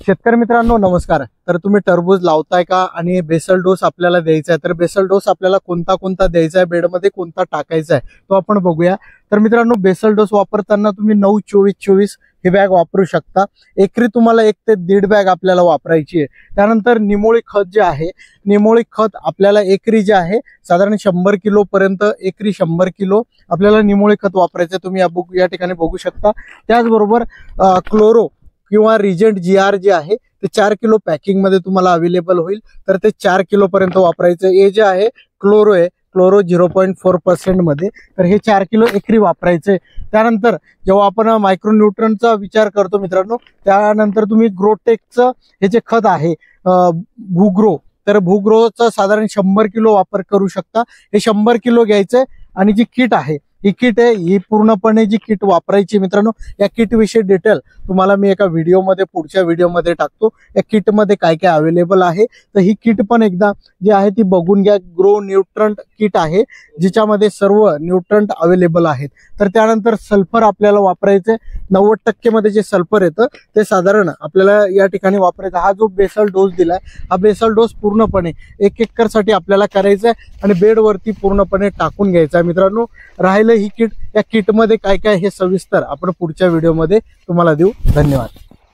शेतकरी मित्रांनो नमस्कार। तर तुम्ही टरबूज लावताय का आणि बेसल डोस आपल्याला द्यायचा आहे, तर बेसल डोस आपल्याला कोणता दयायचा आहे, बेडमध्ये कोणता टाकायचा आहे तो आपण बघूया। तर मित्रांनो बेसल डोस वापरताना तुम्ही 9-24-24 ही बॅग वापरू शकता। एकरी तुम्हाला 1 ते 1.5 बॅग आपल्याला वापरायची आहे। त्यानंतर निमोळी खत जे आहे, निमोळी खत आपल्याला एकरी जे आहे साधारण 100 किलो पर्यंत, एकरी 100 किलो आपल्याला निमोळी खत वापरायचं। तुम्ही या ठिकाणी बघू शकता। त्याचबरोबर क्लोरो किंवा रिजेंट GR जे आहे ते 4 किलो पॅकिंग मध्ये तुम्हाला अवेलेबल होईल, तर ते 4 किलो पर्यंत वापरायचं। हे जे आहे क्लोरो आहे, क्लोरो 0.4% मध्ये, तर हे 4 किलो एकरी वापरायचे। त्यानंतर जेव्हा आपण मायक्रोन्यूट्रनचा विचार करतो मित्रांनो, त्यानंतर तुम्ही ग्रोटेकचं हे जे खत आहे भूग्रो, तर भूग्रोचा साधारण 100 किलो वापर करू शकता। हे 100 किलो घ्यायचं आणि जी किट आहे ही किट आहे, ही पूर्णपणे जी किट वापरायची मित्रांनो। या किट विषयी डिटेल तुम्हाला मी एका व्हिडिओमध्ये, पुढच्या व्हिडिओमध्ये टाकतो। या किट मध्ये काय काय अवेलेबल आहे, तर ही किट पण एकदा जी आहे ती बघून घ्या। ग्रो न्यूट्रंट किट आहे, जिच्यामध्ये सर्व न्यूट्रंट अवेलेबल आहेत। तर त्यानंतर सल्फर आपल्याला वापरायचे 90% मध्ये जे सल्फर येतं ते साधारण आपल्याला या ठिकाणी वापरायचा। हा जो बेसल डोस दिलाय, हा बेसल डोस पूर्णपणे 1 एकर साठी आपल्याला करायचा आहे आणि बेडवरती पूर्णपणे टाकून घ्यायचा आहे मित्रांनो। राहिलं ही किट, या किट मध्ये काय काय हे सविस्तर आपण पुढच्या व्हिडिओमध्ये तुम्हाला देऊ। धन्यवाद।